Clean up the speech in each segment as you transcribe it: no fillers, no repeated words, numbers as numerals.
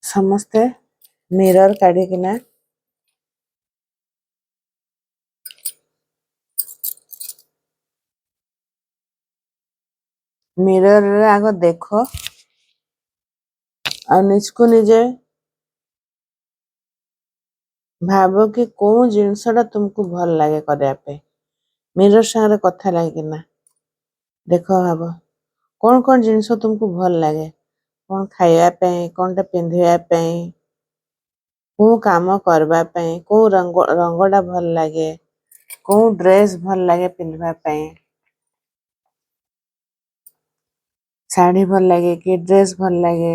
ସମସ୍ତେ ମିରର କାଢିକିନା ମିରରରେ ଆଗ ଦେଖ ଆଉ ନିଜକୁ ନିଜେ ଭାବ କି କୋଉ ଜିନିଷଟା ତୁମକୁ ଭଲ ଲାଗେ କରିବା ପାଇଁ। ମିରର ସାଙ୍ଗରେ କଥା ଲାଗିକିନା ଦେଖ ଭାବ କଣ ଜିନିଷ ତୁମକୁ ଭଲ ଲାଗେ, କଣ ଖାଇବା ପାଇଁ, କଣଟା ପିନ୍ଧିବା ପାଇଁ, କୋଉ କାମ କରିବା ପାଇଁ, କୋଉ ରଙ୍ଗଟା ଭଲ ଲାଗେ, କୋଉ ଡ୍ରେସ୍ ଭଲ ଲାଗେ ପିନ୍ଧିବା ପାଇଁ, ଶାଢ଼ୀ ଭଲ ଲାଗେ କି ଡ୍ରେସ୍ ଭଲ ଲାଗେ,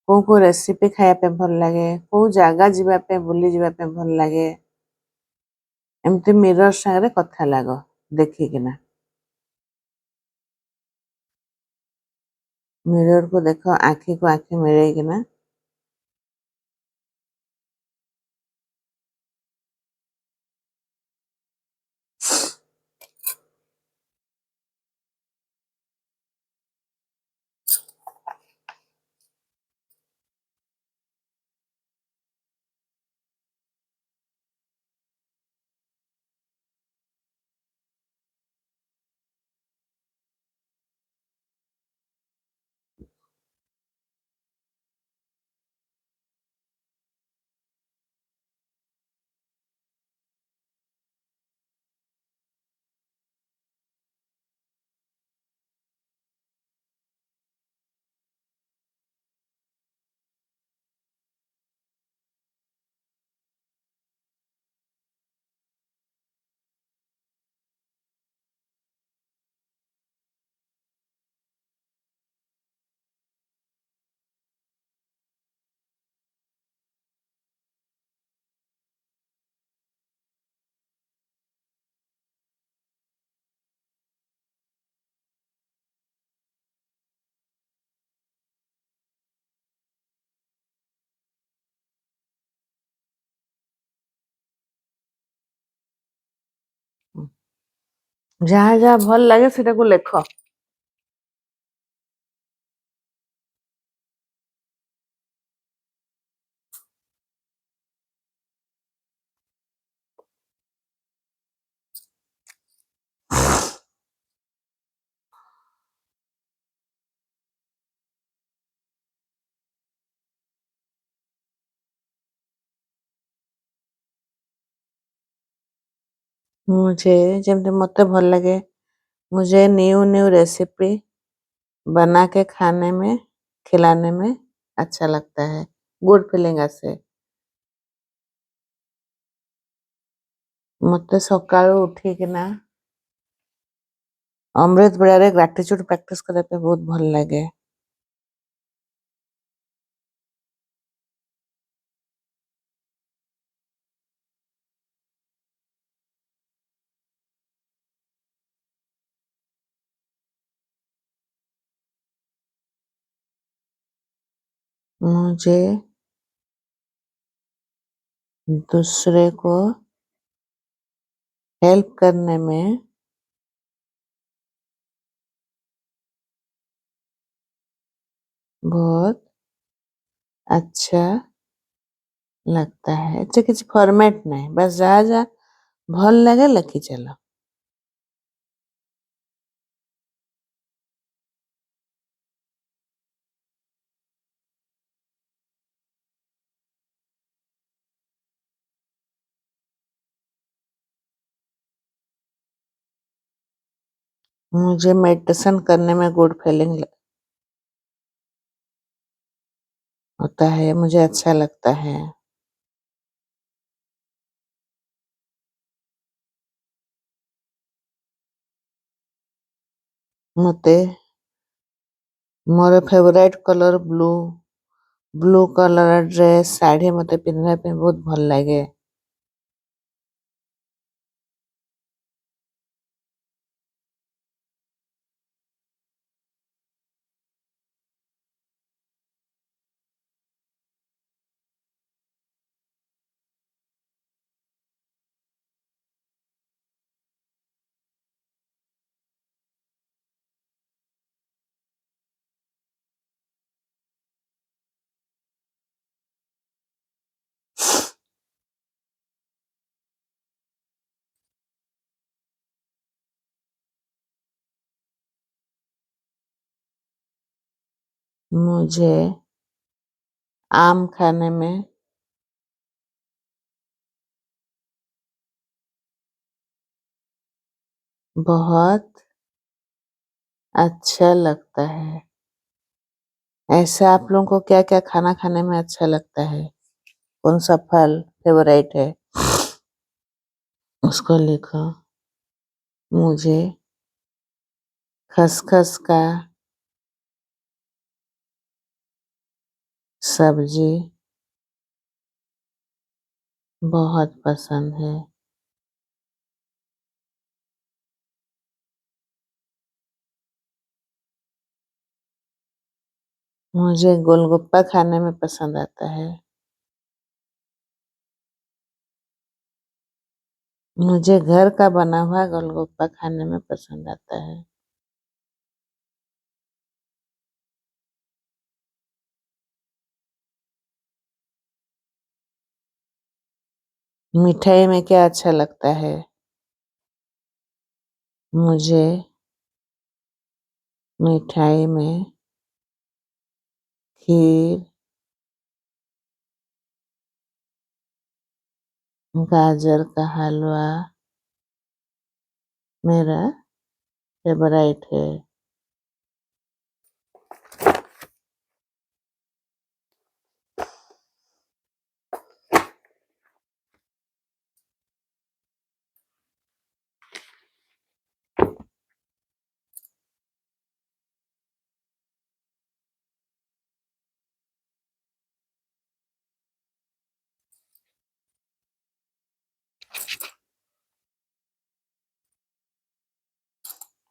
କୋଉ ରେସିପି ଖାଇବା ପାଇଁ ଭଲ ଲାଗେ, କୋଉ ଜାଗା ଯିବା ପାଇଁ ବୁଲି ଯିବା ପାଇଁ ଭଲ ଲାଗେ। ଏମିତି ମିରର ସାଙ୍ଗରେ କଥା ଲାଗ ଦେଖିକିନା। ମିରରକୁ ଦେଖ ଆଖିକୁ ଆଖି ମିଳେଇକିନା ଯାହା ଯାହା ଭଲ ଲାଗେ ସେଟାକୁ ଲେଖ। ଯେମିତି मते भल लगे, मुझे न्यू न्यू रेसिपी बना के खाने में खिलाने में अच्छा लगता है, गुड फीलिंग आसे। मते सकाळू उठिकिना अमृत बेलारे ग्रैटिट्यूड प्रैक्टिस करने पे बहुत भल लगे। मुझे दूसरे को हेल्प करने में बहुत अच्छा लगता है। अच्छा किसी फॉर्मेट नहीं, बस जहाँ जहाँ भल लगे लिखी चलो। मुझे मेडिटेशन करने में गुड फीलिंग होता है, मुझे अच्छा लगता है। मते मोर favourite colour blue, blue colour dress sari मते पिन्हवा पे बहुत भल लगे। मुझे आम खाने में बहुत अच्छा लगता है। ऐसे आप लोगों को क्या-क्या खाना खाने में अच्छा लगता है? कौन सा फल फेवरेट है? उसको लिखो। मुझे खसखस का सब्जी बहुत पसंद है। मुझे गोलगप्पा खाने में पसंद आता है। मुझे घर का बना हुआ गोलगप्पा खाने में पसंद आता है। मिठाई में क्या अच्छा लगता है? मुझे मिठाई में खीर, गाजर का हलवा मेरा फेवरेट है।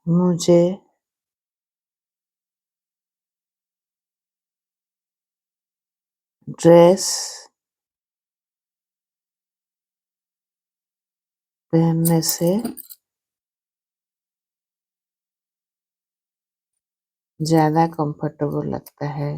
मुझे ड्रेस पहनने से ज़्यादा कंफर्टेबल लगता है।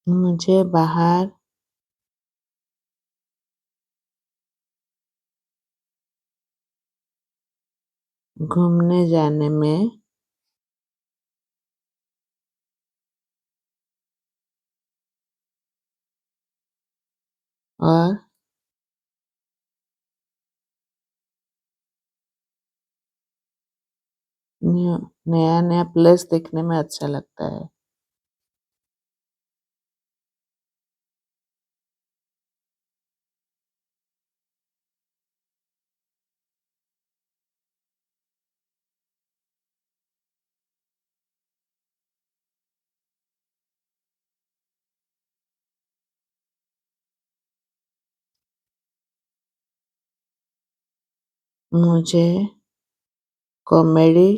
मुझे बाहर घूमने जाने में और न्यू नया-नया प्लेस देखने में अच्छा लगता है। मुझे कॉमेडी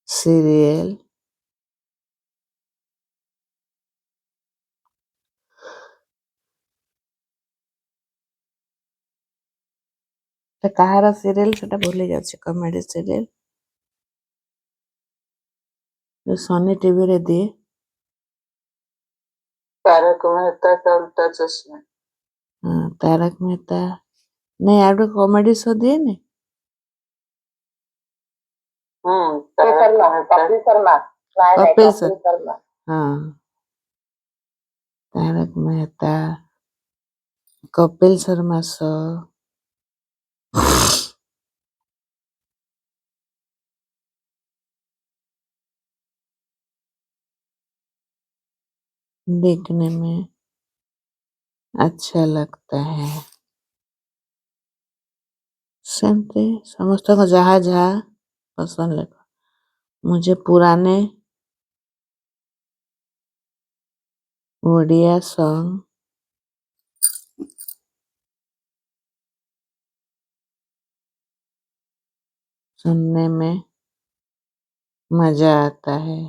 सीरियल ସେଟା କାହାର ସିରିଏଲ ସେଟା ଭୁଲି ଯାଉଛି କମେଡି ସିରିଏଲ जो ସନି ଟିଭିରେ ଦିଏ। तारक मेहता का उल्टा चश्मा। हाँ, तारक मेहता नहीं ଆଉ ଗୋଟେ କମେଡି ଶୋ ଦିଏନି? कपिल शर्मा कपिल शर्मा हाँ तारक मेहता कपिल शर्मा शो देखने में अच्छा लगता है। ସେମିତି ସମସ୍ତଙ୍କ ଯାହା ଯାହା ପସନ୍ଦ ଲେଖ। मुझे पुराने ଓଡ଼ିଆ ସଙ୍ଗ सुनने में मजा आता है।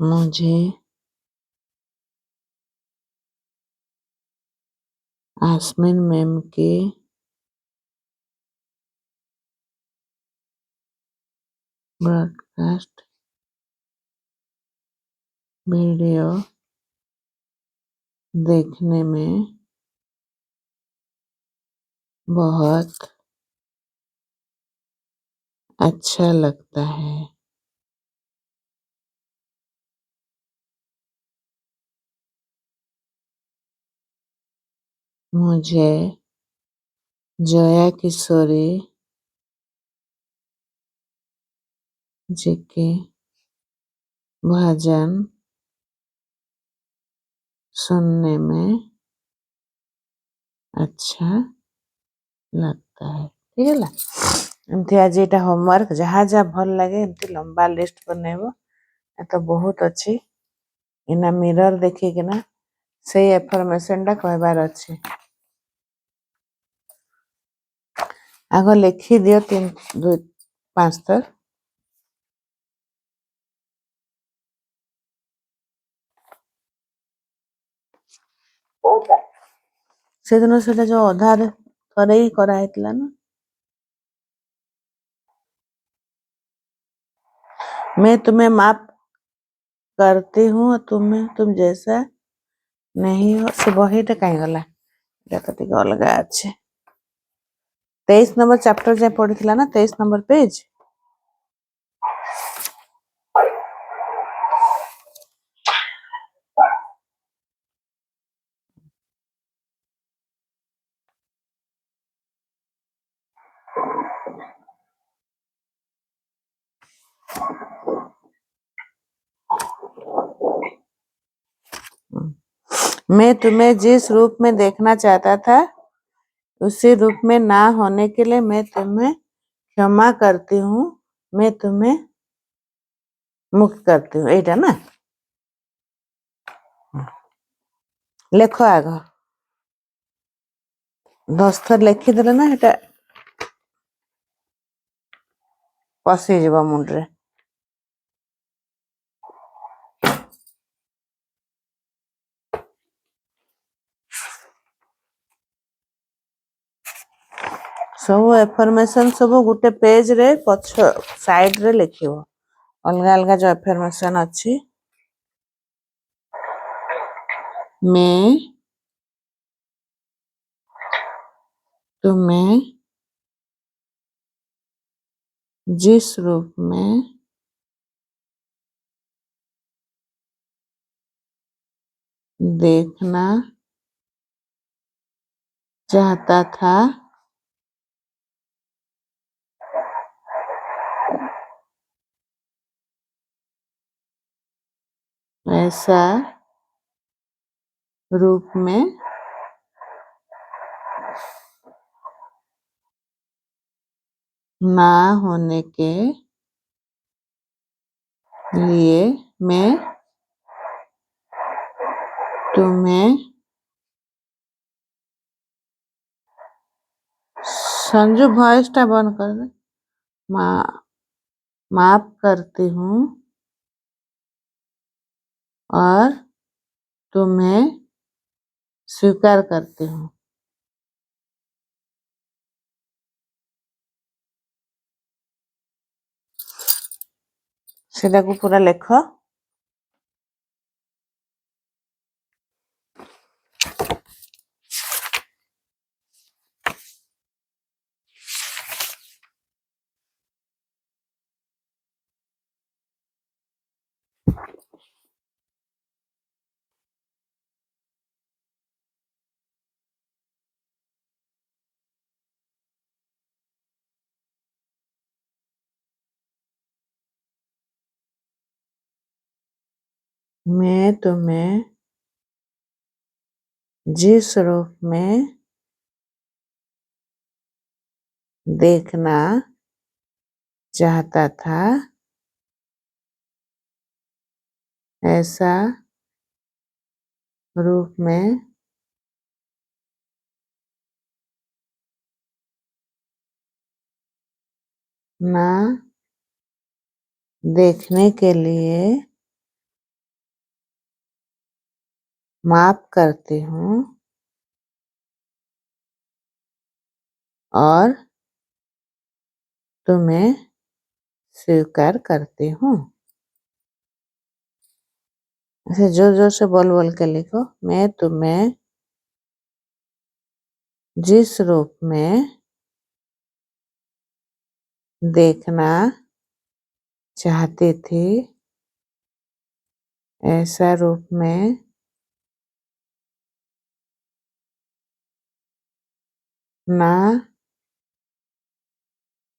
मुझे आस्मिन मैम के ब्रॉडकास्ट वीडियो देखने में बहुत अच्छा लगता है। मुझे जया किशोरी जी के भजन सुनने में अच्छा लगता है। ठीक है ला एमती आज एटा होमवर्क जहाँ जहाँ भल लगे एमती लंबा लिस्ट बनैबो तो बहुत अच्छी इना मिरर देखिए ना से एफर्मेशन टा कहबार अच्छे आग लिखि दियो 3 2 5 थर से दिन से जो अधा थरे ही करा हेतला ना मैं तुम्हें माफ करती हूँ तुम जैसा नहीं हो से बहीटा कहीं गला तो टिके अलगा अच्छे 23 नंबर चैप्टर जाए पढ़ी ना 23 नंबर पेज मैं तुम्हें जिस रूप में देखना चाहता था उसी रूप में ना होने के लिए मैं तुम्हें क्षमा करती हूँ मैं तुम्हें मुक्त करती हूँ एटा ना लेखो आग 10 थर लिखिदेले ना एटा पशिଯିब मुंडरे सब एफर्मेशन सब गोटे पेज रे पछ साइड रे लिखिबो अलग अलग जो एफर्मेशन अच्छी मैं तुम्हें जिस रूप में देखना चाहता था ऐसा रूप में ना होने के लिए मैं तुम्हें संजू वॉइस टा बंद कर दे माफ करती हूँ और तुम्हें स्वीकार करती हूँ सेटा को पूरा लेख मैं तुम्हें जिस रूप में देखना चाहता था ऐसा रूप में ना देखने के लिए माफ करती हूँ और तुम्हें स्वीकार करती हूँ। ऐसे जोर जोर से बोल बोल के लिखो। मैं तुम्हें जिस रूप में देखना चाहती थी ऐसा रूप में ना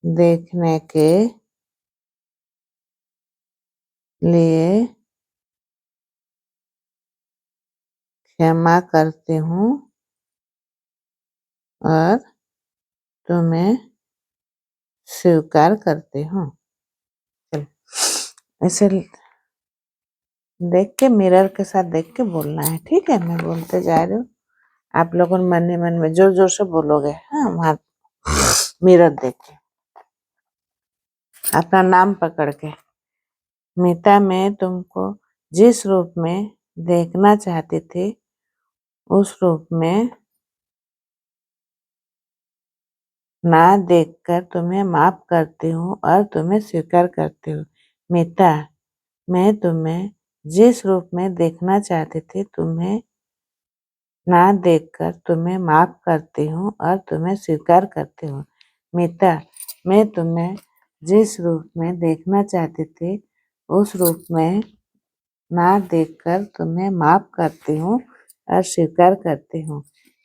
देखने के लिए क्षमा करती हूँ और तुम्हें स्वीकार करती हूँ। चलो, ऐसे देख के मिरर के साथ देख के बोलना है, ठीक है? मैं बोलते जा रही हूँ, आप लोगों ने मन ही मन में जोर जोर से बोलोगे। हाँ, वहाँ मिरर देख के अपना नाम पकड़ के। मीता, मैं तुमको जिस रूप में देखना चाहती थी उस रूप में ना देखकर तुम्हें माफ करती हूँ और तुम्हें स्वीकार करती हूँ। मीता, मैं तुम्हें जिस रूप में देखना चाहती थी तुम्हें ना देखकर तुम्हें माफ करती हूँ और तुम्हें स्वीकार करती हूँ। मीता, मैं तुम्हें जिस रूप में देखना चाहती थी उस रूप में ना देखकर तुम्हें माफ करती हूँ और स्वीकार करती हूँ।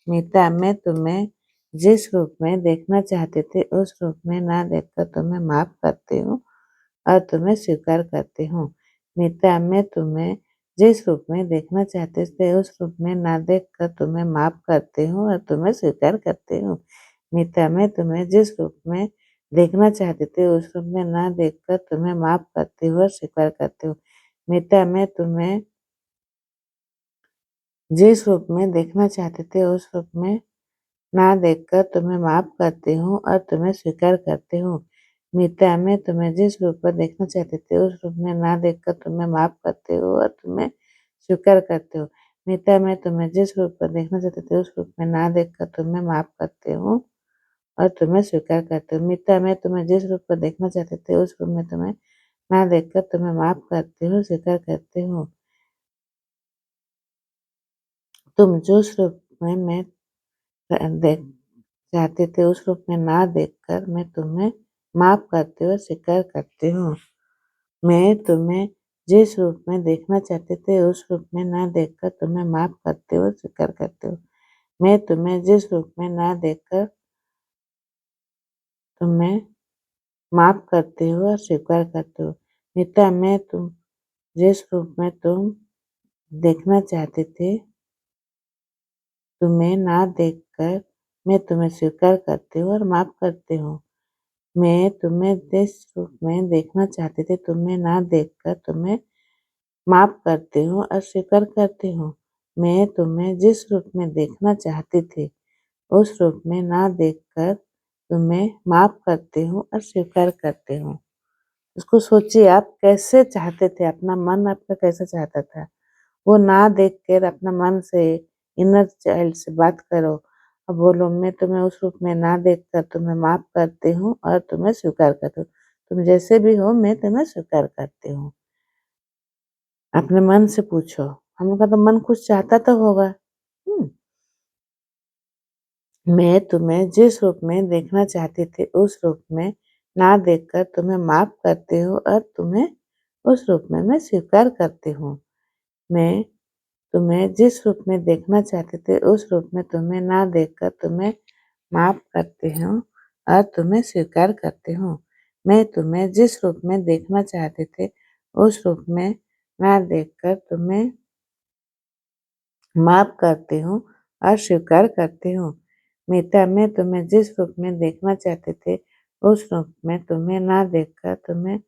मीता, मैं तुम्हें जिस रूप में देखना चाहती थी उस रूप में ना देखकर तुम्हें माफ करती हूँ और तुम्हें स्वीकार करती हूँ। मीता, मैं तुम्हें जिस रूप में देखना चाहते थे उस रूप में ना देखकर तुम्हें माफ करती हूँ और तुम्हें स्वीकार करती हूँ। मीता, मैं तुम्हें जिस रूप में देखना चाहती थी उस रूप में ना देखकर तुम्हें माफ करती हूँ और स्वीकार करती हूँ। मीता, मैं तुम्हें जिस रूप में देखना चाहते थे उस रूप में ना देखकर तुम्हें माफ करती हूँ और तुम्हें स्वीकार करती हूँ। मीता, मैं तुम्हें जिस रूप में देखना चाहती थी उस रूप में ना देखकर तुम्हें माफ करती हूँ और तुम्हें स्वीकार करती हूँ। मीता, मैं तुम्हें जिस रूप में देखना चाहती थी उस रूप में ना देखकर तुम्हें माफ करती हूँ और तुम्हें स्वीकार करती हूँ। मीता, मैं तुम्हें जिस रूप में देखना चाहती थी उस रूप में तुम्हें ना देखकर तुम्हें माफ करती हूँ, स्वीकार करती हूँ। तुम जिस रूप में मैं देख चाहते थे उस रूप में ना देखकर मैं तुम्हें माफ करती हूँ, स्वीकार करती हूँ। मैं तुम्हें जिस रूप में देखना चाहते थे उस रूप में ना देखकर तुम्हें माफ करती हूँ, स्वीकार करती हूँ। मैं तुम्हें जिस रूप में ना देखकर तुम्हें माफ करती हूँ और स्वीकार करती हूँ। मीता, मैं तुम जिस रूप में तुम देखना चाहते थे तुम्हें ना देखकर मैं तुम्हें स्वीकार करती हूँ और माफ करती हूँ। मैं तुम्हें जिस रूप में देखना चाहती थी तुम्हें ना देखकर तुम्हें माफ करती हूँ और स्वीकार करती हूँ। मैं तुम्हें जिस रूप में देखना चाहती थी उस रूप में ना देखकर तुम्हें माफ करती हूँ और स्वीकार करती हूँ। उसको सोचिए, आप कैसे चाहते थे, अपना मन आपका कैसे चाहता था, वो ना देख कर अपना मन से, इनर चाइल्ड से बात करो। अब बोलो, मैं तुम्हें उस रूप में ना देखकर तुम्हें माफ करती हूँ और तुम्हें स्वीकार करती हूँ। तुम जैसे भी हो मैं तुम्हें स्वीकार करती हूँ। अपने मन से पूछो, हम लोग का तो मन कुछ चाहता तो होगा। मैं तुम्हें जिस रूप में देखना चाहती थी उस रूप में ना देखकर तुम्हें माफ करती हूँ और तुम्हें उस रूप में मैं स्वीकार करती हूँ। मैं तुम्हें जिस रूप में देखना चाहते थे उस रूप में तुम्हें ना देखकर तुम्हें माफ करती हूँ और तुम्हें स्वीकार करती हूँ। मैं तुम्हें जिस रूप में देखना चाहते थे उस रूप में ना देखकर तुम्हें माफ करती हूँ और स्वीकार करती हूँ। मीता, मैं तुम्हें जिस रूप में देखना चाहते थे उस रूप में तुम्हें ना देखकर तुम्हें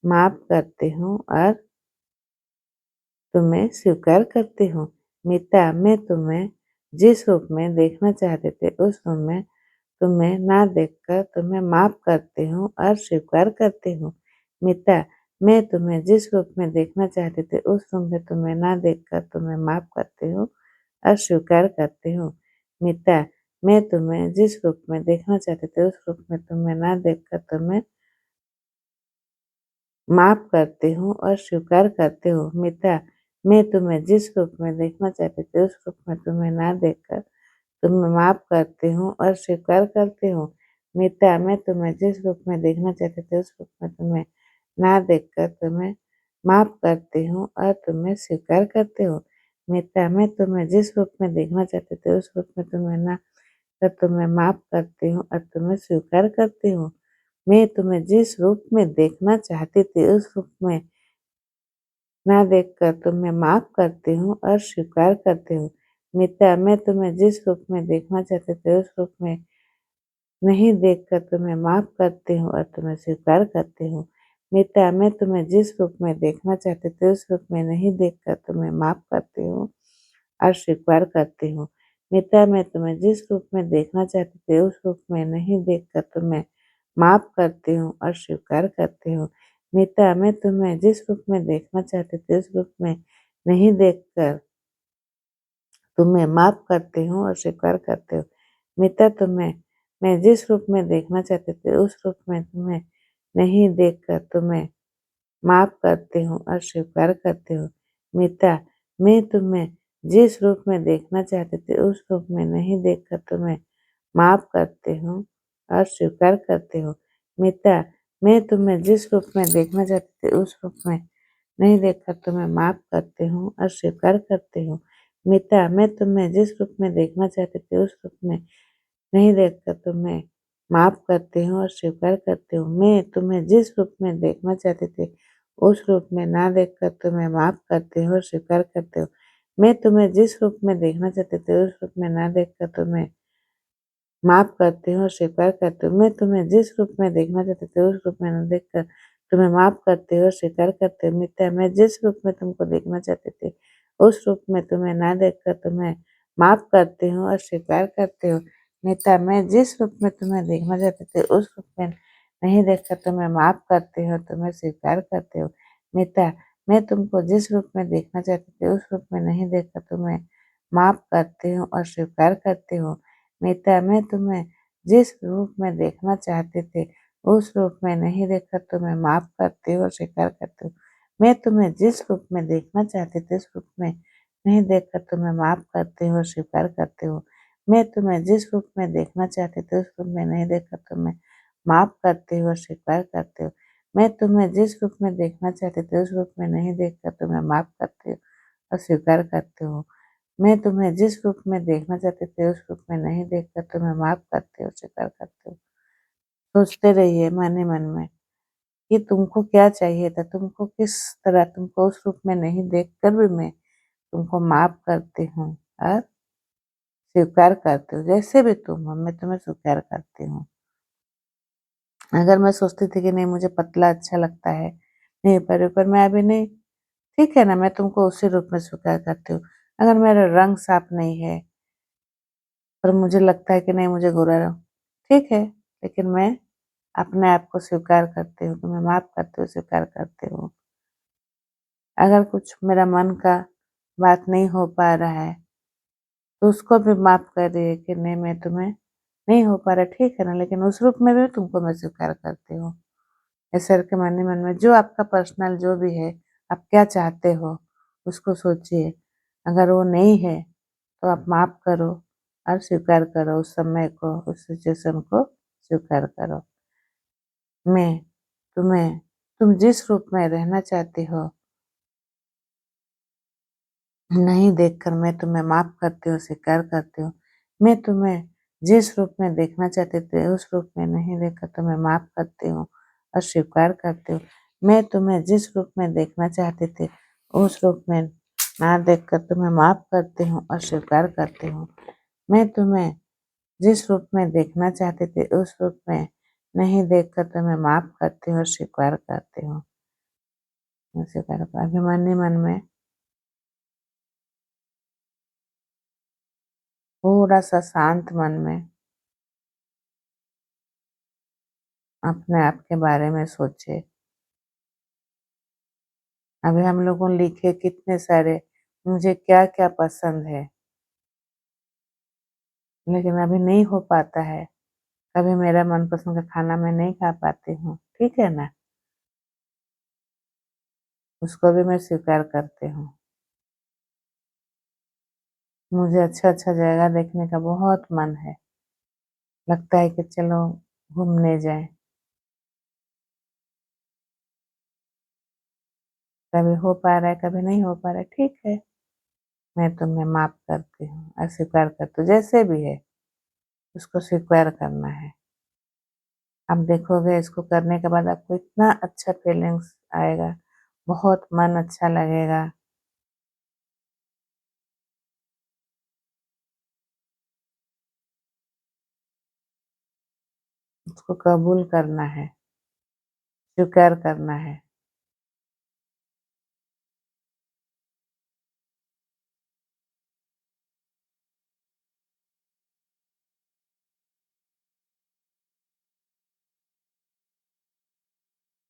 माफ करती हूँ और तुम्हें स्वीकार करती हूँ। मीता, मैं तुम्हें जिस रूप में देखना चाहते थे उस रूप में तुम्हें ना देखकर तुम्हें माफ करती हूँ और स्वीकार करती हूँ। मीता, मैं तुम्हें जिस रूप में देखना चाहते थे उस रूप में तुम्हें ना देखकर तुम्हें माफ करती हूँ और स्वीकार करती हूँ। मीता, मैं तुम्हें जिस रूप में देखना चाहते थे उस रूप में तुम्हें ना देखकर तुम्हें माफ करती हूँ और स्वीकार करती हूँ। मीता, मैं तुम्हें जिस रूप में देखना चाहती थी उस रूप में तुम्हें ना देखकर तुम्हें माफ करती हूँ और स्वीकार करती हूँ। मीता, मैं तुम्हें जिस रूप में देखना चाहती थी उस रूप में तुम्हें ना देखकर तुम्हें माफ करती हूँ और तुम्हें स्वीकार करती हूँ। मीता, मैं तुम्हें जिस रूप में देखना चाहती थी उस रूप में तुम्हें ना कर तुम्हें माफ करती हूँ और तुम्हें स्वीकार करती हूँ। मैं तुम्हें जिस रूप में देखना चाहती थी उस रूप में ना देखकर तुम्हें माफ करती हूँ और स्वीकार करती हूँ। मीता, मैं तुम्हें जिस रूप में देखना चाहते थे उस रूप में नहीं देखकर तुम्हें माफ करती हूँ और तुम्हें स्वीकार करती हूँ। मीता, मैं तुम्हें जिस रूप में देखना चाहते थे उस रूप में नहीं देखकर तुम्हें माफ करती हूँ और स्वीकार करती हूँ। मीता, मैं तुम्हें जिस रूप में देखना चाहती थी उस रूप में नहीं देखकर तुम्हें माफ करती हूँ और स्वीकार करती हूँ। मीता, मैं तुम्हें जिस रूप में देखना चाहती थी उस रूप में नहीं देखकर तुम्हें माफ करती हूँ और स्वीकार करती हूँ। मीता, तुम्हें मैं जिस रूप में देखना चाहती थी उस रूप में तुम्हें नहीं देखकर तुम्हें माफ करती हूँ और स्वीकार करती हूँ। मीता, मैं तुम्हें जिस रूप में देखना चाहती थी उस रूप में नहीं देखकर तुम्हें माफ करती हूँ और स्वीकार करती हूँ। मीता, मैं तुम्हें जिस रूप में देखना चाहती थी उस रूप में नहीं देखकर तुम्हें माफ करती हूँ और स्वीकार करती हूँ। मीता, मैं तुम्हें जिस रूप में देखना चाहती थी उस रूप में नहीं देखकर तुम्हें माफ करती हूँ और स्वीकार करती हूँ। मैं तुम्हें जिस रूप में देखना चाहती थी उस रूप में ना देखकर तुम्हें माफ करती हूँ और स्वीकार करती हूँ। मैं तुम्हें जिस रूप में देखना चाहती थी उस रूप में ना देखकर तुम्हें माफ करती हूँ और स्वीकार करती हूँ। मैं तुम्हें जिस रूप में देखना चाहती थी उस रूप में न देखकर तुम्हें माफ करती हूँ और स्वीकार करती हूँ। मीता, मैं जिस रूप में तुमको देखना चाहती थी उस रूप में तुम्हें ना देखकर तुम्हें माफ करती हूँ और स्वीकार करती हूँ। मीता, मैं जिस रूप में तुम्हें देखना चाहती थी उस रूप में नहीं देखकर तुम्हें माफ करती हूँ, तुम्हें स्वीकार करती हूँ। मीता, मैं तुमको जिस रूप में देखना चाहती थी उस रूप में नहीं देखकर तुम्हें माफ करती हूँ और स्वीकार करती हूँ। मीता, मैं तुम्हें जिस रूप में देखना चाहती थी उस रूप में नहीं देखकर तुम्हें माफ करती हूँ और स्वीकार करती हूँ। मैं तुम्हें जिस रूप में देखना चाहती थी उस रूप में नहीं देखकर तुम्हें माफ करती हूँ और स्वीकार करती हूँ। मैं तुम्हें जिस रूप में देखना चाहती थी उस रूप में नहीं देखकर तुम्हें माफ करती हूँ और स्वीकार करती हूँ। मैं तुम्हें जिस रूप में देखना चाहती थी उस रूप में नहीं देखकर तुम्हें माफ करती हूँ और स्वीकार करती हूँ। मैं तुम्हें जिस रूप में देखना चाहती थी उस रूप में नहीं देखकर तुम्हें माफ करती हूँ, स्वीकार करती हूँ। सोचते रहिए मन ही मन में कि तुमको क्या चाहिए था, तुमको किस तरह तुमको उस रूप में नहीं देखकर भी मैं तुमको माफ करती हूँ और स्वीकार करती हूँ। जैसे भी तुम हो मैं तुम्हें स्वीकार करती हूँ। अगर मैं सोचती थी कि नहीं मुझे पतला अच्छा लगता है, नहीं पर मैं अभी नहीं, ठीक है ना, मैं तुमको उसी रूप में स्वीकार करती हूँ। अगर मेरा रंग साफ नहीं है पर मुझे लगता है कि नहीं मुझे गोरा रंग, ठीक है, लेकिन मैं अपने आप को स्वीकार करती हूँ, तुम्हें माफ करती हूँ, स्वीकार करती हूँ। अगर कुछ मेरा मन का बात नहीं हो पा रहा है तो उसको भी माफ कर दिए कि नहीं मैं तुम्हें नहीं हो पा रहा, ठीक है ना, लेकिन उस रूप में भी तुमको मैं स्वीकार करती हूँ। ऐसे करके मन ही मन में जो आपका पर्सनल जो भी है, आप क्या चाहते हो उसको सोचिए। अगर वो नहीं है तो आप माफ करो और स्वीकार करो, उस समय को, उस सिचुएशन को स्वीकार करो। मैं तुम्हें तुम जिस रूप में रहना चाहती हो नहीं देखकर मैं तुम्हें माफ करती हूँ, स्वीकार करती हूँ। मैं तुम्हें जिस रूप में देखना चाहती थी उस रूप में नहीं देखकर तुम्हें माफ करती हूँ और स्वीकार करती हूँ। मैं तुम्हें जिस रूप में देखना चाहती थी उस रूप में ना देखकर तुम्हें माफ करती हूँ और स्वीकार करती हूँ। मैं तुम्हें जिस रूप में देखना चाहती थी उस रूप में नहीं देखकर तुम्हें माफ करती हूँ और स्वीकार करती हूँ। मैं स्वीकार अभिमानी मन में थोड़ा सा शांत मन में अपने आप के बारे में सोचे। अभी हम लोगों ने लिखे कितने सारे मुझे क्या क्या पसंद है, लेकिन अभी नहीं हो पाता है। कभी मेरा मनपसंद का खाना मैं नहीं खा पाती हूँ, ठीक है ना, उसको भी मैं स्वीकार करती हूँ। मुझे अच्छा अच्छा जगह देखने का बहुत मन है, लगता है कि चलो घूमने जाए। कभी हो पा रहा है, कभी नहीं हो पा रहा है, ठीक है, मैं तुम्हें माफ करती हूँ, अस्वीकार करती हूँ, जैसे भी है उसको स्वीकार करना है। आप देखोगे इसको करने के बाद आपको इतना अच्छा फीलिंग्स आएगा, बहुत मन अच्छा लगेगा। उसको कबूल करना है, स्वीकार करना है।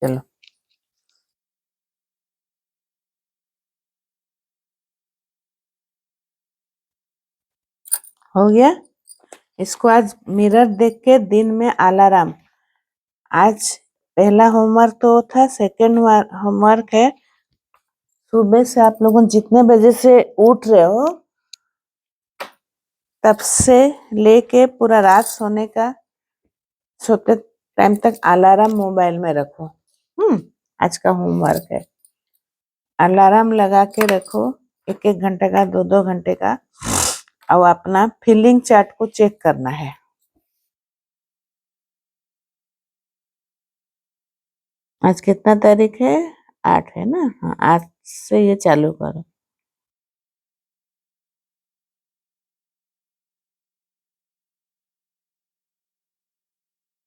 चलो, हो गया। इसको आज मिरर देख के दिन में अलार्म, आज पहला होमवर्क तो था, सेकंड होमवर्क है, सुबह से आप लोगों जितने बजे से उठ रहे हो तब से लेके पूरा रात सोते टाइम तक अलार्म मोबाइल में रखो। आज का होमवर्क है, अलार्म लगा के रखो, एक एक घंटे का, दो दो घंटे का, और अपना फीलिंग चार्ट को चेक करना है। आज कितना तारीख है? 8 है ना? हाँ, आज से ये चालू करो।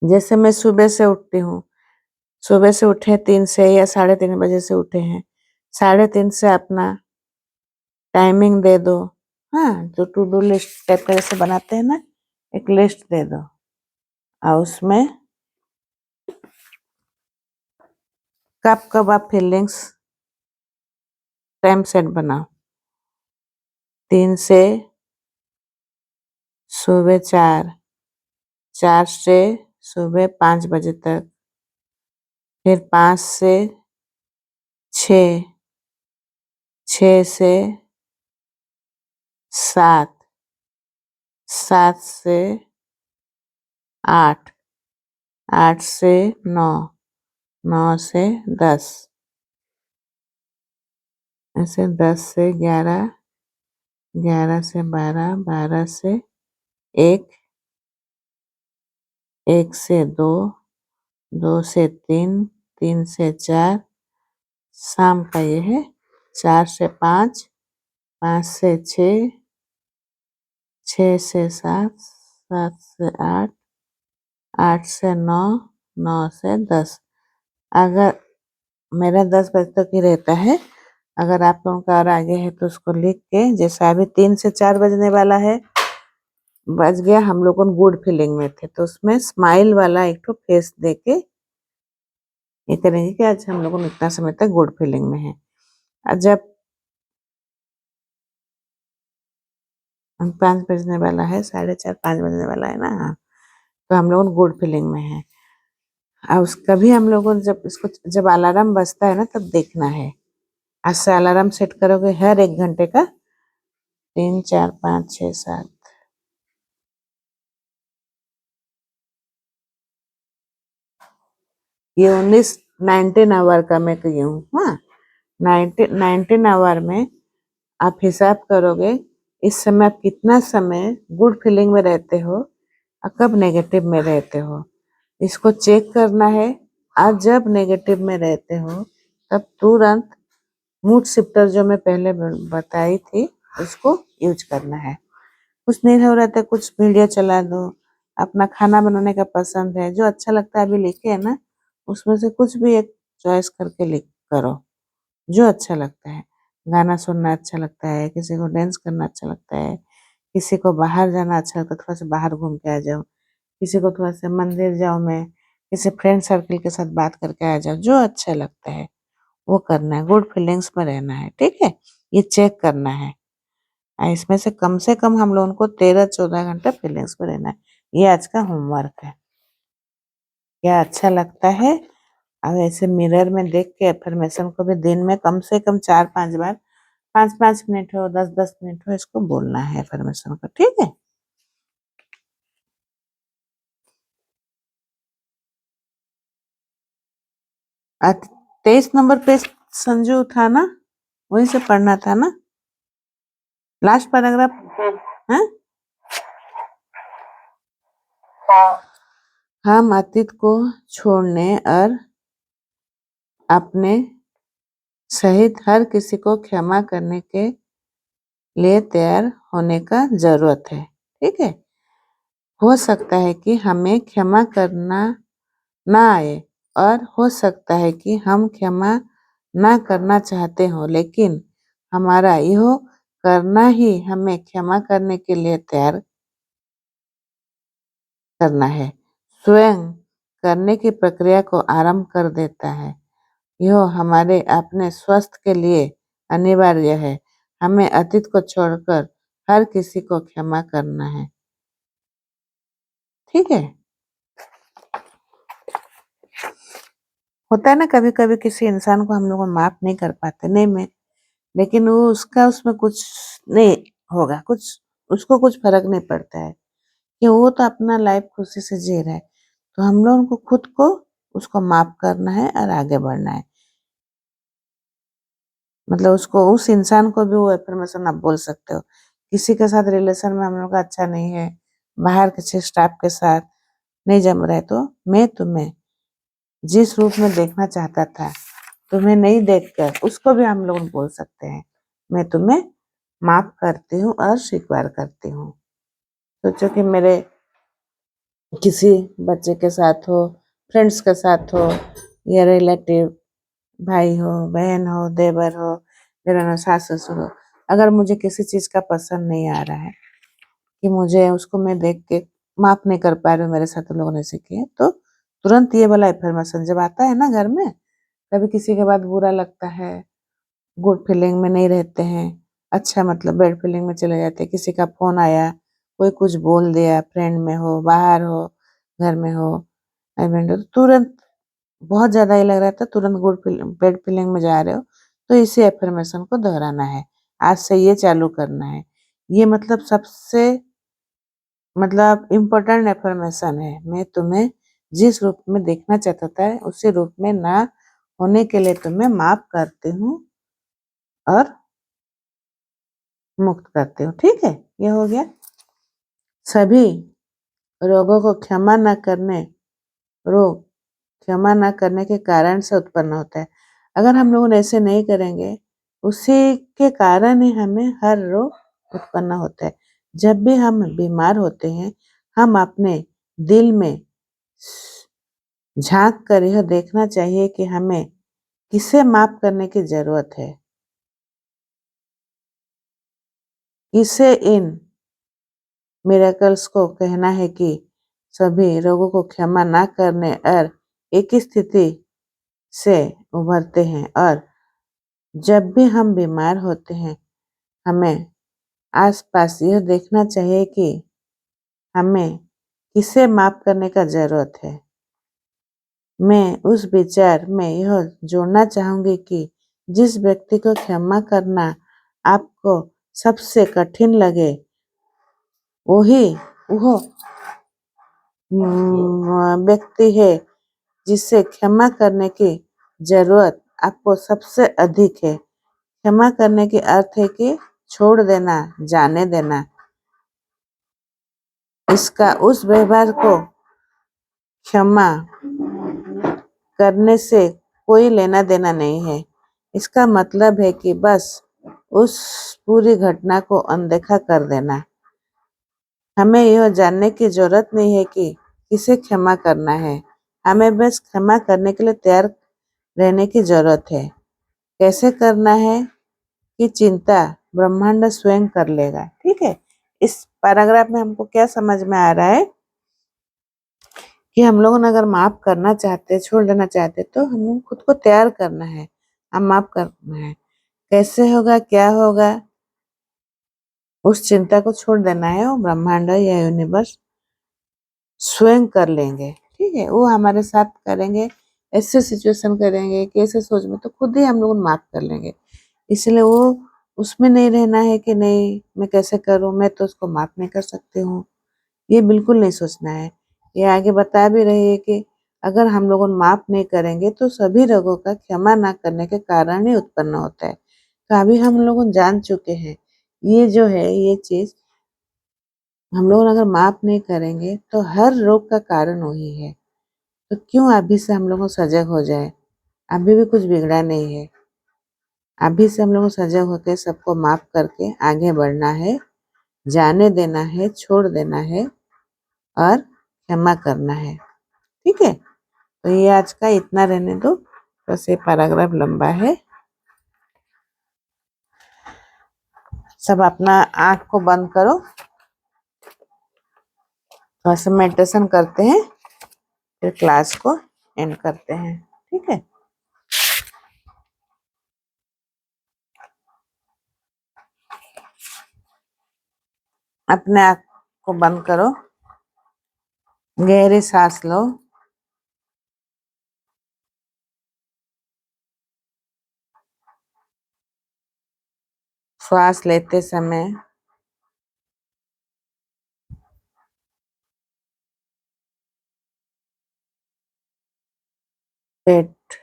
जैसे मैं सुबह से उठती हूँ, सुबह से उठे 3 से या 3:30 बजे से उठे हैं, 3:30 से अपना टाइमिंग दे दो। हाँ, जो टू डू लिस्ट टाइप का जैसे बनाते हैं ना, एक लिस्ट दे दो, और उसमें कब कब आप फीलिंग्स टाइम सेट बनाओ। 3 से सुबह 4, 4 से सुबह 5 बजे तक, फिर 5 से 6, 6 से 7, 7 से 8, 8 से 9, 9 से 10, ऐसे 10 से 11, 11 से 12, 12 से 1, 1 से 2, 2 से 3, 3 से 4, शाम का ये है, 4 से 5, 5 से 6, 6 से 7, 7 से 8, 8 से 9, 9 से 10। अगर मेरा 10 बजे तक ही रहता है, अगर आप लोगों का और आगे है तो उसको लिख के, जैसे अभी 3 से 4 बजने वाला है, बज गया, हम लोग गुड फीलिंग में थे, तो उसमें स्माइल वाला एक तो फेस दे के ये करेंगे कि आज हम लोग इतना समय तक गुड फीलिंग में है। और जब 5 बजने वाला है, 4:30 5 बजने वाला है ना, हाँ, तो हम लोग गुड फीलिंग में है। और कभी हम लोगों ने जब इसको, जब अलार्म बजता है ना, तब देखना है। आज से अलार्म सेट करोगे हर 1 घंटे का, 3 4 5 6 7, ये 19 आवर का मैं कही हूँ। हाँ, 19 आवर में आप हिसाब करोगे इस समय आप कितना समय गुड फीलिंग में रहते हो और कब नेगेटिव में रहते हो, इसको चेक करना है। आज जब नेगेटिव में रहते हो तब तुरंत मूड शिफ्टर जो मैं पहले बताई थी उसको यूज करना है। कुछ नहीं हो रहा था, कुछ वीडियो चला दो, अपना खाना बनाने का पसंद है, जो अच्छा लगता है अभी लिखे है ना, उसमें से कुछ भी एक चॉइस करके लिख करो, जो अच्छा लगता है। गाना सुनना अच्छा लगता है, किसी को डांस करना अच्छा लगता है, किसी को बाहर जाना अच्छा लगता है, थोड़ा सा बाहर घूम के आ जाओ, किसी को थोड़ा सा मंदिर जाओ, मैं किसी फ्रेंड सर्कल के साथ बात करके आ जाओ, जो अच्छा लगता है वो करना है, गुड फीलिंग्स में रहना है, ठीक है। ये चेक करना है, इसमें से कम हम लोगों को 13-14 घंटा फीलिंग्स में रहना है। ये आज का होमवर्क है। क्या अच्छा लगता है, अब ऐसे मिरर में देख के अफर्मेशन को भी दिन में कम से कम 4-5 बार, 5-5 मिनट हो, 10-10 मिनट हो, इसको बोलना है अफर्मेशन को, ठीक है। 23 नंबर पेज संजू था ना, वहीं से पढ़ना था ना, लास्ट पैराग्राफ। हाँ, हम अतीत को छोड़ने और अपने सहित हर किसी को क्षमा करने के लिए तैयार होने का जरूरत है, ठीक है। हो सकता है कि हमें क्षमा करना ना आए और हो सकता है कि हम क्षमा ना करना चाहते हो, लेकिन हमारा यह करना ही हमें क्षमा करने के लिए तैयार करना है, स्वयं करने की प्रक्रिया को आरंभ कर देता है। यह हमारे अपने स्वास्थ्य के लिए अनिवार्य है। हमें अतीत को छोड़कर हर किसी को क्षमा करना है, ठीक है। होता है ना, कभी कभी किसी इंसान को हम लोग माफ नहीं कर पाते, नहीं मैं, लेकिन वो उसका उसमें कुछ नहीं होगा, कुछ उसको कुछ फर्क नहीं पड़ता है कि वो तो अपना लाइफ खुशी से जी रहा है। तो हम लोगों को खुद को उसको माफ करना है और आगे बढ़ना है। मतलब उसको, उस इंसान को भी वो एफर्मेशन आप बोल सकते हो। किसी के साथ रिलेशन में हम लोग का अच्छा नहीं है, बाहर किसी स्टाफ के साथ नहीं जम रहा है, तो मैं तुम्हें जिस रूप में देखना चाहता था, तुम्हें नहीं देखकर, उसको भी हम लोग बोल सकते हैं, मैं तुम्हें माफ करती हूँ और स्वीकार करती हूँ। सोचो कि मेरे किसी बच्चे के साथ हो, फ्रेंड्स के साथ हो, या रिलेटिव, भाई हो, बहन हो, देवर हो, मेरा सास ससुर हो, अगर मुझे किसी चीज का पसंद नहीं आ रहा है, कि मुझे उसको मैं देख के माफ नहीं कर पा रही हूँ, मेरे साथ लोगों ने सीखी है, तो तुरंत ये वाला एफर्मेशन जब आता है ना घर में, कभी किसी के बाद बुरा लगता है, गुड फीलिंग में नहीं रहते हैं, अच्छा मतलब बैड फीलिंग में चले जाते हैं, किसी का फोन आया, कोई कुछ बोल दिया, फ्रेंड में हो, बाहर हो, घर में हो, हस्बैंड हो, तो तुरंत बहुत ज्यादा ही लग रहा था, तुरंत गुड फीलिंग बैड फीलिंग में जा रहे हो, तो इसी एफर्मेशन को दोहराना है, आज से ये चालू करना है। ये मतलब सबसे मतलब इम्पोर्टेंट एफर्मेशन है, मैं तुम्हें जिस रूप में देखना चाहता था उसी रूप में ना होने के लिए तुम्हें माफ करती हूँ और मुक्त करती हूँ, ठीक है। ये हो गया। सभी रोगों को रोग क्षमा न करने के कारण से उत्पन्न होता है। अगर हम लोग ऐसे नहीं करेंगे, उसी के कारण ही हमें हर रोग उत्पन्न होता है। जब भी हम बीमार होते हैं, हम अपने दिल में झांक कर यह देखना चाहिए कि हमें किसे माफ करने की जरूरत है, किसे इन मिरेकल्स को कहना है कि सभी रोगों को क्षमा न करने और एक ही स्थिति से उभरते हैं। और जब भी हम बीमार होते हैं, हमें आसपास यह देखना चाहिए कि हमें किसे माफ करने का जरूरत है। मैं उस विचार में यह जोड़ना चाहूंगी कि जिस व्यक्ति को क्षमा करना आपको सबसे कठिन लगे, वही वो व्यक्ति है जिसे क्षमा करने की जरूरत आपको सबसे अधिक है। क्षमा करने की अर्थ है कि छोड़ देना, जाने देना, इसका उस व्यवहार को क्षमा करने से कोई लेना देना नहीं है। इसका मतलब है कि बस उस पूरी घटना को अनदेखा कर देना। हमें यह जानने की जरूरत नहीं है कि किसे क्षमा करना है, हमें बस क्षमा करने के लिए तैयार रहने की जरूरत है। कैसे करना है कि चिंता ब्रह्मांड स्वयं कर लेगा, ठीक है। इस पैराग्राफ में हमको क्या समझ में आ रहा है कि हम लोगों ने अगर माफ करना चाहते, छोड़ देना चाहते, तो हमें खुद को तैयार करना है, हम माफ करना है। कैसे होगा, क्या होगा, उस चिंता को छोड़ देना है। वो ब्रह्मांड या यूनिवर्स स्वयं कर लेंगे, ठीक है। वो हमारे साथ करेंगे, ऐसे सिचुएशन करेंगे कि ऐसे सोच में तो खुद ही हम लोग माफ कर लेंगे। इसलिए वो उसमें नहीं रहना है कि नहीं मैं कैसे करूं, मैं तो उसको माफ नहीं कर सकती हूँ, ये बिल्कुल नहीं सोचना है। ये आगे बता भी रही है कि अगर हम लोग माफ नहीं करेंगे तो सभी रोगों का क्षमा ना करने के कारण ही उत्पन्न होता है। तो अभी हम लोग जान चुके हैं ये जो है, ये चीज हम लोग अगर माफ नहीं करेंगे तो हर रोग का कारण वही है। तो क्यों अभी से हम लोग सजग हो जाए, अभी भी कुछ बिगड़ा नहीं है। अभी से हम लोग सजग होकर सबको माफ करके आगे बढ़ना है, जाने देना है, छोड़ देना है और क्षमा करना है, ठीक है। तो ये आज का इतना रहने दो, बस ये पैराग्राफ लंबा है। सब अपना आंख को बंद करो, थोड़ा सा मेडिटेशन करते हैं, फिर क्लास को एंड करते हैं, ठीक है। अपने आंख को बंद करो, गहरी सांस लो, श्वास लेते समय पेट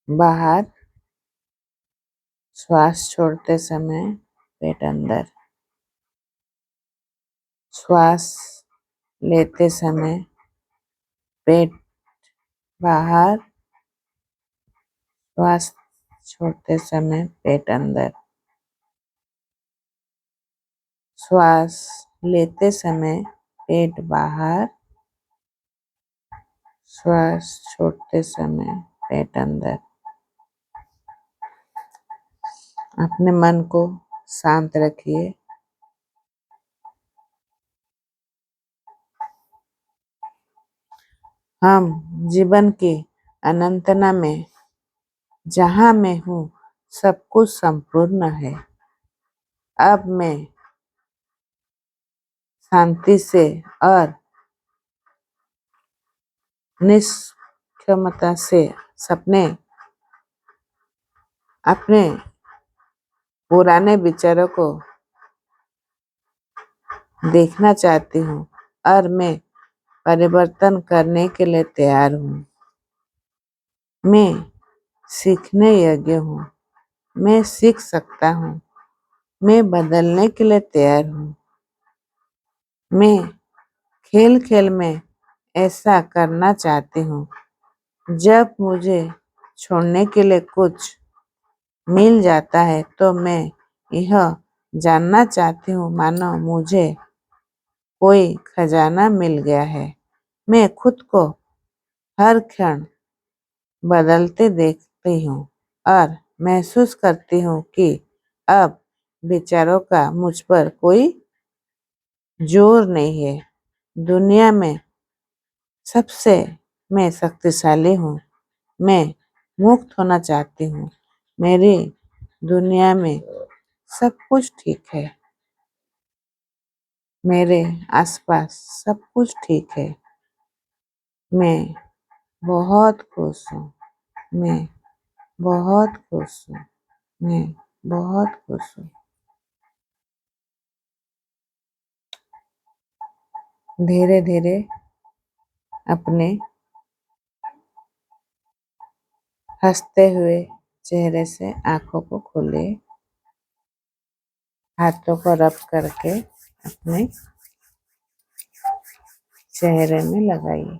बाहर, श्वास छोड़ते समय पेट अंदर, श्वास लेते समय पेट बाहर, श्वास छोड़ते समय पेट अंदर, श्वास लेते समय पेट बाहर, श्वास छोड़ते समय पेट अंदर। अपने मन को शांत रखिए। हम जीवन की अनंतना में जहाँ मैं हूँ सब कुछ संपूर्ण है। अब मैं शांति से और निष्क्रियता से अपने पुराने विचारों को देखना चाहती हूँ और मैं परिवर्तन करने के लिए तैयार हूँ। मैं सीखने योग्य हूँ, मैं सीख सकता हूँ, मैं बदलने के लिए तैयार हूँ। मैं खेल खेल में ऐसा करना चाहती हूँ जब मुझे छोड़ने के लिए कुछ मिल जाता है तो मैं यह जानना चाहती हूँ मानो मुझे कोई खजाना मिल गया है। मैं खुद को हर क्षण बदलते देखती हूँ और महसूस करती हूँ कि अब विचारों का मुझ पर कोई जोर नहीं है। दुनिया में सबसे मैं शक्तिशाली हूँ। मैं मुक्त होना चाहती हूँ। मेरी दुनिया में सब कुछ ठीक है। मेरे आसपास सब कुछ ठीक है। मैं बहुत खुश हूँ। मैं बहुत खुश हूँ। मैं बहुत खुश हूँ। धीरे धीरे अपने हंसते हुए चेहरे से आंखों को खोले, हाथों को रब करके अपने चेहरे में लगाइए।